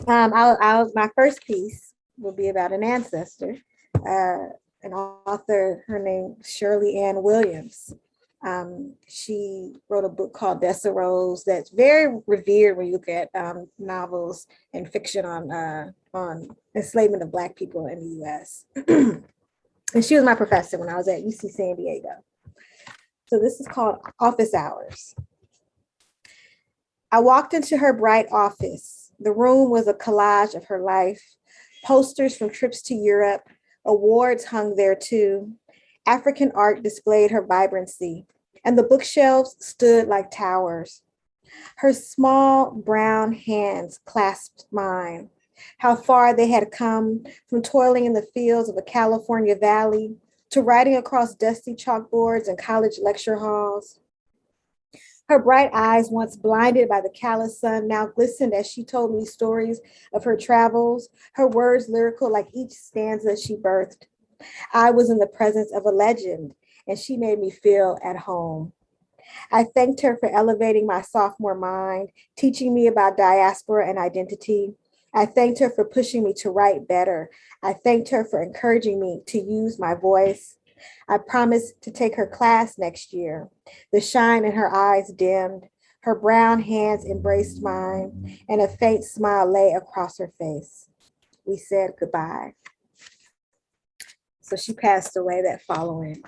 My first piece will be about an ancestor, an author. Her name Shirley Ann Williams. She wrote a book called Dessa Rose that's very revered when you look at novels and fiction on enslavement of Black people in the U.S. And she was my professor when I was at UC San Diego. So this is called Office Hours. I walked into her bright office. The room was a collage of her life, posters from trips to Europe, awards hung there too. African art displayed her vibrancy, and the bookshelves stood like towers. Her small brown hands clasped mine. How far they had come from toiling in the fields of a California valley to writing across dusty chalkboards in college lecture halls. Her bright eyes, once blinded by the callous sun, now glistened as she told me stories of her travels, her words lyrical like each stanza she birthed. I was in the presence of a legend, and she made me feel at home. I thanked her for elevating my sophomore mind, teaching me about diaspora and identity. I thanked her for pushing me to write better. I thanked her for encouraging me to use my voice. I promised to take her class next year. The shine in her eyes dimmed. Her brown hands embraced mine, and a faint smile lay across her face. We said goodbye. So she passed away that following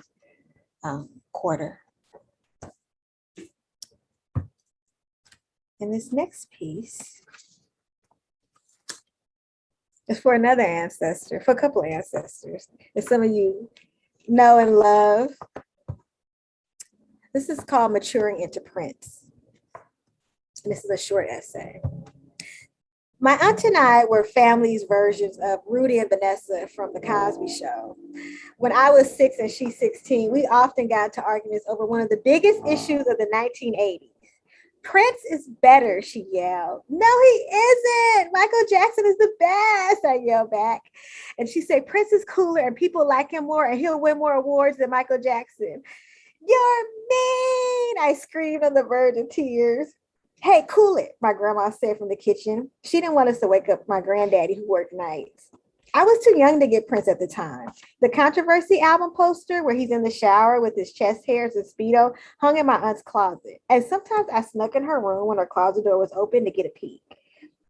quarter. And this next piece is for another ancestor, for a couple of ancestors that some of you know and love. This is called Maturing into Prince. And this is a short essay. My aunt and I were family's versions of Rudy and Vanessa from The Cosby Show. When I was 6 and she's 16, we often got into arguments over one of the biggest issues of the 1980s. Prince is better, she yelled. No, he isn't. Michael Jackson is the best, I yelled back. And she said, Prince is cooler and people like him more and he'll win more awards than Michael Jackson. You're mean, I screamed on the verge of tears. Hey, cool it, my grandma said from the kitchen. She didn't want us to wake up my granddaddy who worked nights. I was too young to get Prince at the time. The Controversy album poster where he's in the shower with his chest hairs and Speedo hung in my aunt's closet. And sometimes I snuck in her room when her closet door was open to get a peek.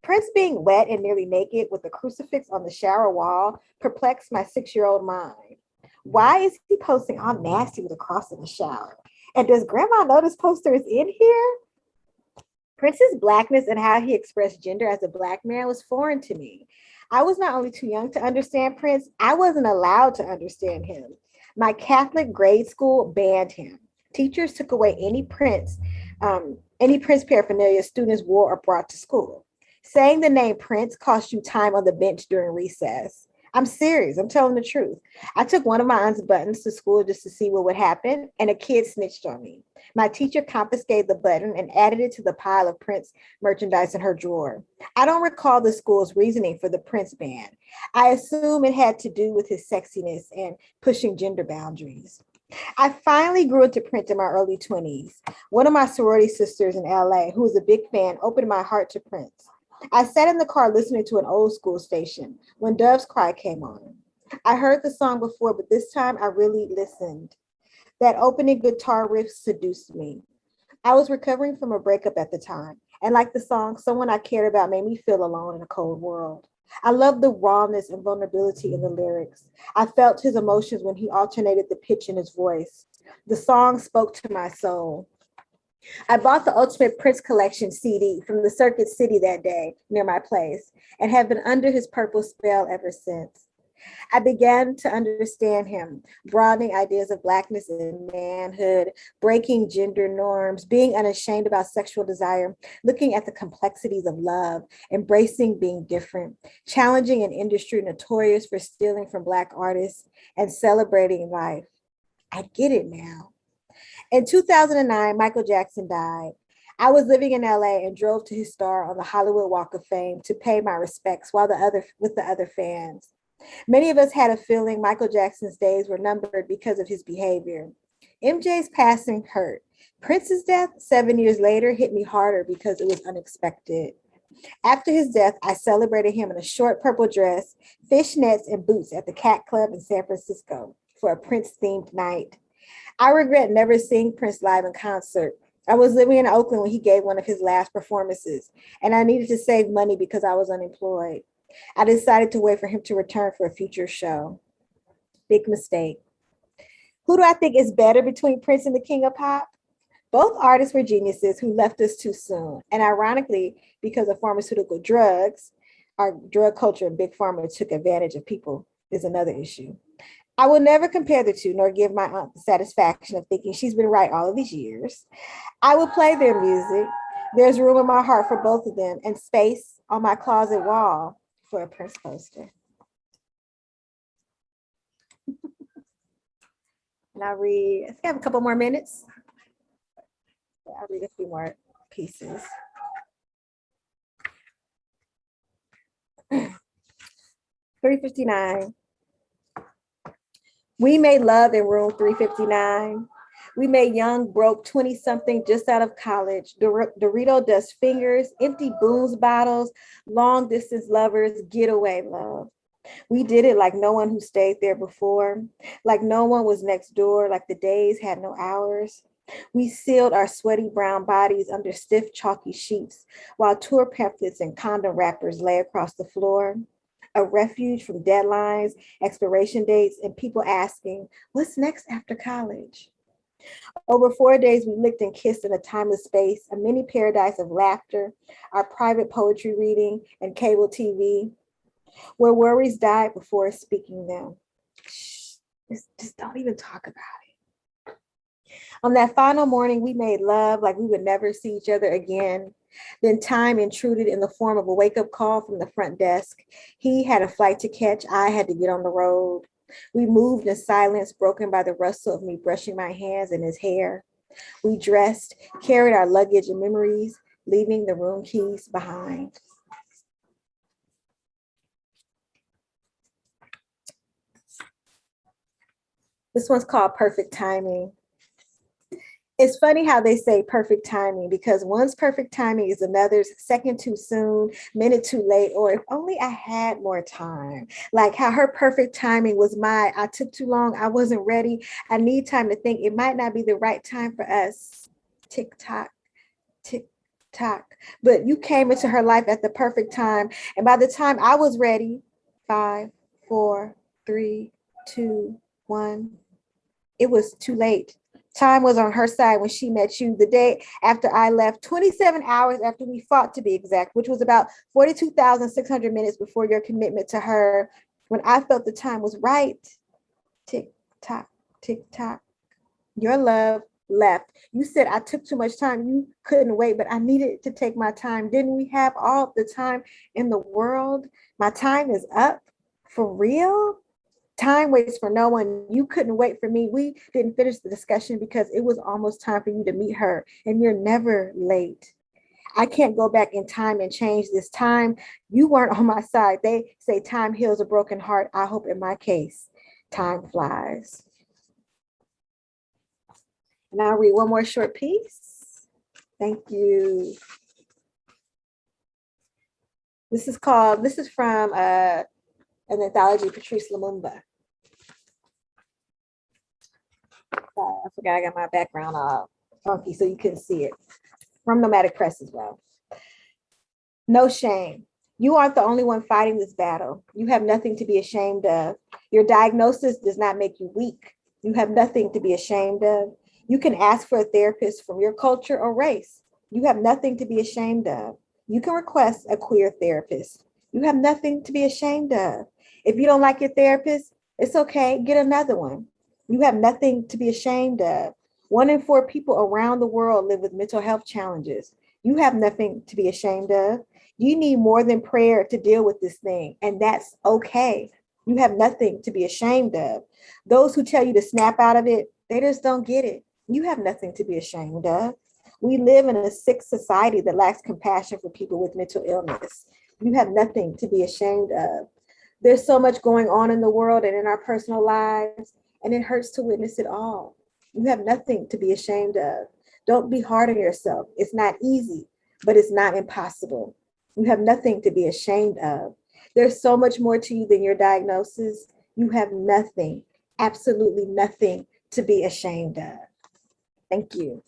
Prince being wet and nearly naked with a crucifix on the shower wall perplexed my 6-year-old mind. Why is he posting all nasty with a cross in the shower? And does grandma know this poster is in here? Prince's blackness and how he expressed gender as a Black man was foreign to me. I was not only too young to understand Prince, I wasn't allowed to understand him. My Catholic grade school banned him. Teachers took away any Prince paraphernalia students wore or brought to school. Saying the name Prince cost you time on the bench during recess. I'm serious. I'm telling the truth. I took one of my aunt's buttons to school just to see what would happen, and a kid snitched on me. My teacher confiscated the button and added it to the pile of Prince merchandise in her drawer. I don't recall the school's reasoning for the Prince ban. I assume it had to do with his sexiness and pushing gender boundaries. I finally grew into Prince in my early 20s. One of my sorority sisters in LA, who was a big fan, opened my heart to Prince. I sat in the car listening to an old school station when Dove's Cry came on. I heard the song before, but this time I really listened. That opening guitar riff seduced me. I was recovering from a breakup at the time, and like the song, someone I cared about made me feel alone in a cold world. I loved the rawness and vulnerability in the lyrics. I felt his emotions when he alternated the pitch in his voice. The song spoke to my soul. I bought the Ultimate Prince Collection CD from the Circuit City that day near my place and have been under his purple spell ever since. I began to understand him, broadening ideas of Blackness and manhood, breaking gender norms, being unashamed about sexual desire, looking at the complexities of love, embracing being different, challenging an industry notorious for stealing from Black artists, and celebrating life. I get it now. In 2009, Michael Jackson died. I was living in LA and drove to his star on the Hollywood Walk of Fame to pay my respects with the other fans. Many of us had a feeling Michael Jackson's days were numbered because of his behavior. MJ's passing hurt. Prince's death 7 years later hit me harder because it was unexpected. After his death, I celebrated him in a short purple dress, fishnets, and boots at the Cat Club in San Francisco for a Prince-themed night. I regret never seeing Prince live in concert. I was living in Oakland when he gave one of his last performances, and I needed to save money because I was unemployed. I decided to wait for him to return for a future show. Big mistake. Who do I think is better between Prince and the King of Pop? Both artists were geniuses who left us too soon. And ironically, because of pharmaceutical drugs, our drug culture and big pharma took advantage of people is another issue. I will never compare the two, nor give my aunt the satisfaction of thinking she's been right all of these years. I will play their music. There's room in my heart for both of them and space on my closet wall for a Prince poster. And I'll read, I think I have a couple more minutes. I'll read a few more pieces. 359. We made love in room 359. We made young, broke 20-something just out of college. Dorito dust fingers, empty booze bottles, long distance lovers, getaway love. We did it like no one who stayed there before, like no one was next door, like the days had no hours. We sealed our sweaty brown bodies under stiff, chalky sheets, while tour pamphlets and condom wrappers lay across the floor. A refuge from deadlines, expiration dates, and people asking, what's next after college? Over 4 days, we licked and kissed in a timeless space, a mini paradise of laughter, our private poetry reading, and cable TV, where worries died before speaking them. Shh, just don't even talk about it. On that final morning, we made love like we would never see each other again. Then time intruded in the form of a wake-up call from the front desk. He had a flight to catch. I had to get on the road. We moved in silence, broken by the rustle of me brushing my hands in his hair. We dressed, carried our luggage and memories, leaving the room keys behind. This one's called Perfect Timing. It's funny how they say perfect timing, because one's perfect timing is another's second too soon, minute too late, or if only I had more time. Like how her perfect timing was I took too long, I wasn't ready, I need time to think, it might not be the right time for us. Tick tock, tick tock. But you came into her life at the perfect time, and by the time I was ready, 5, 4, 3, 2, 1, it was too late. Time was on her side when she met you the day after I left, 27 hours after we fought, to be exact, which was about 42,600 minutes before your commitment to her, when I felt the time was right. Tick tock, tick tock. Your love left. You said I took too much time. You couldn't wait, but I needed to take my time. Didn't we have all the time in the world? My time is up. For real? Time waits for no one. You couldn't wait for me. We didn't finish the discussion because it was almost time for you to meet her, and you're never late. I can't go back in time and change this time. You weren't on my side. They say time heals a broken heart. I hope in my case, time flies. And I'll read one more short piece. Thank you. This is from an anthology, Patrice Lumumba. I forgot I got my background funky so you couldn't see it. From Nomadic Press as well. No shame. You aren't the only one fighting this battle. You have nothing to be ashamed of. Your diagnosis does not make you weak. You have nothing to be ashamed of. You can ask for a therapist from your culture or race. You have nothing to be ashamed of. You can request a queer therapist. You have nothing to be ashamed of. If you don't like your therapist, it's okay, get another one. You have nothing to be ashamed of. 1 in 4 people around the world live with mental health challenges. You have nothing to be ashamed of. You need more than prayer to deal with this thing, and that's okay. You have nothing to be ashamed of. Those who tell you to snap out of it, they just don't get it. You have nothing to be ashamed of. We live in a sick society that lacks compassion for people with mental illness. You have nothing to be ashamed of. There's so much going on in the world and in our personal lives, and it hurts to witness it all. You have nothing to be ashamed of. Don't be hard on yourself. It's not easy, but it's not impossible. You have nothing to be ashamed of. There's so much more to you than your diagnosis. You have nothing, absolutely nothing to be ashamed of. Thank you.